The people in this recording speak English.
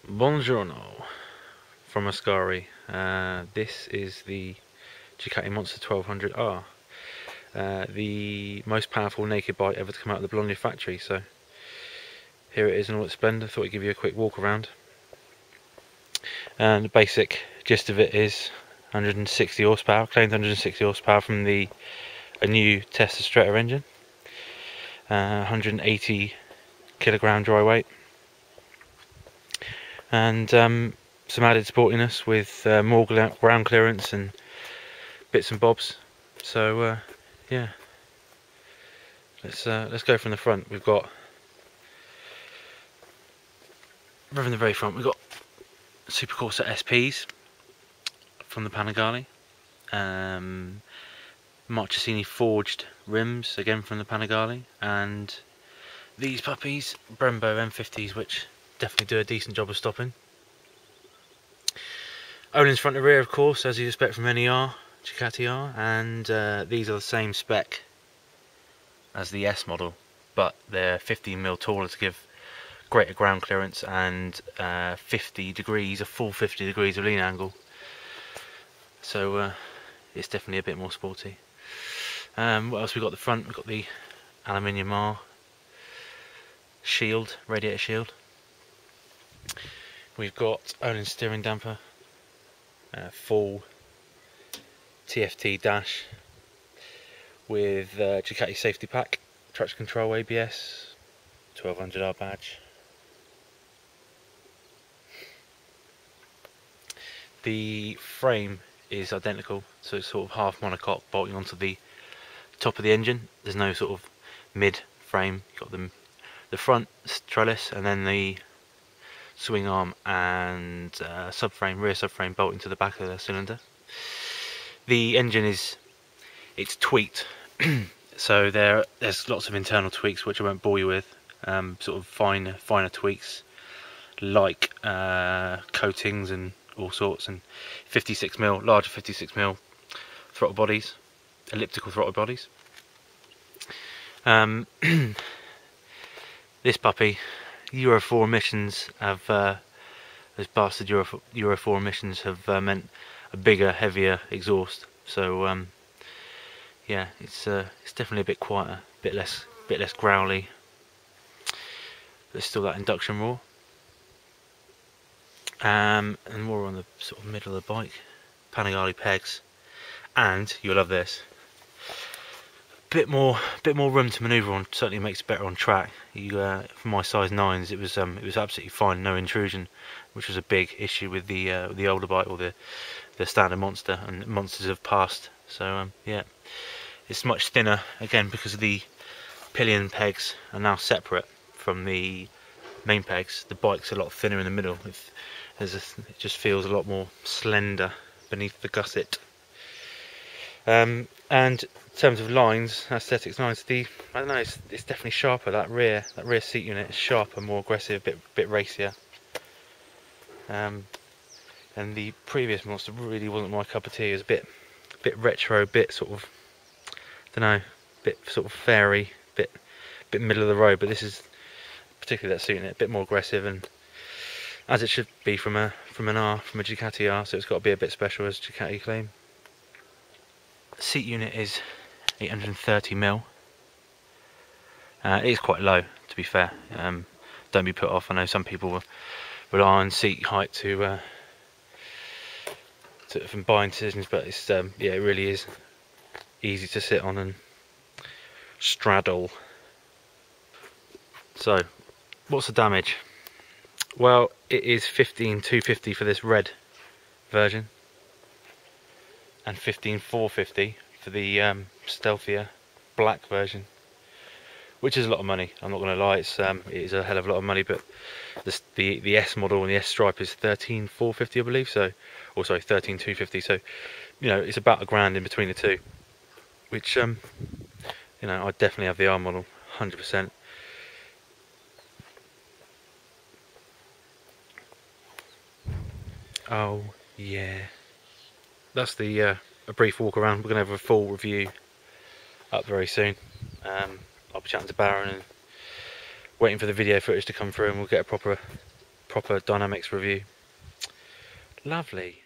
Buongiorno from Ascari. This is the Ducati Monster 1200R, the most powerful naked bike ever to come out of the Bologna factory. So here it is in all its splendour. Thought I'd give you a quick walk around. And the basic gist of it is 160 horsepower, claimed 160 horsepower from a new Tesla Stretta engine, 180 kilogram dry weight, and some added sportiness with more ground clearance and bits and bobs. So yeah, let's go from the front. We've got right from the very front. We've got Super Corsa SPs from the Panigale, Marchesini forged rims again from the Panigale, and these puppies, Brembo M50s, which definitely do a decent job of stopping. Olin's front and rear, of course, as you'd expect from any Ducati R, and these are the same spec as the S model, but they're 15mm taller to give greater ground clearance and 50 degrees, a full 50 degrees of lean angle. So it's definitely a bit more sporty. What else we got at the front? We've got the aluminium R shield, radiator shield. We've got Olin's steering damper, full TFT dash with Ducati safety pack, traction control, ABS, 1200R badge. The frame is identical, so it's sort of half monocoque bolting onto the top of the engine. There's no sort of mid frame. You've got the front trellis and then the swing arm and subframe, rear subframe bolting to the back of the cylinder. The engine it's tweaked, so there's lots of internal tweaks which I won't bore you with. Sort of finer tweaks like coatings and all sorts, and 56mm, larger 56mm throttle bodies, elliptical throttle bodies. This puppy, Euro 4 emissions have, those bastard Euro 4 emissions have meant a bigger, heavier exhaust. So yeah, it's definitely a bit quieter, bit less growly. There's still that induction roar. And more on the sort of middle of the bike, Panigale pegs, and you'll love this. Bit more room to manoeuvre on. Certainly makes it better on track. For my size 9s, it was absolutely fine, no intrusion, which was a big issue with the older bike, or the standard Monster, and Monsters have passed. So yeah, it's much thinner again because of the pillion pegs are now separate from the main pegs. The bike's a lot thinner in the middle. It just feels a lot more slender beneath the gusset. And in terms of lines, aesthetics lines, I don't know, it's definitely sharper. That rear seat unit is sharper, more aggressive, bit racier. And the previous Monster really wasn't my cup of tea. It was a bit retro, bit sort of, don't know, bit sort of fairy, bit middle of the road. But this is, particularly that seat unit, a bit more aggressive, and as it should be from a Ducati R. So it's got to be a bit special, as Ducati claim. Seat unit is 830mm. It is quite low, to be fair. Don't be put off. I know some people rely on seat height from buying decisions, but it's yeah, it really is easy to sit on and straddle. So, what's the damage? Well, it is 15,250 for this red version, and 15,450 for the Stealthier black version, which is a lot of money. I'm not going to lie, it is a hell of a lot of money. But the S model and the S Stripe is 13,450, I believe. So, or sorry, 13,250. So, you know, it's about £1,000 in between the two. Which, you know, I definitely have the R model, 100%. Oh yeah, that's a brief walk around. We're going to have a full review up very soon. I'll be chatting to Baron and waiting for the video footage to come through, and we'll get a proper proper dynamics review. Lovely.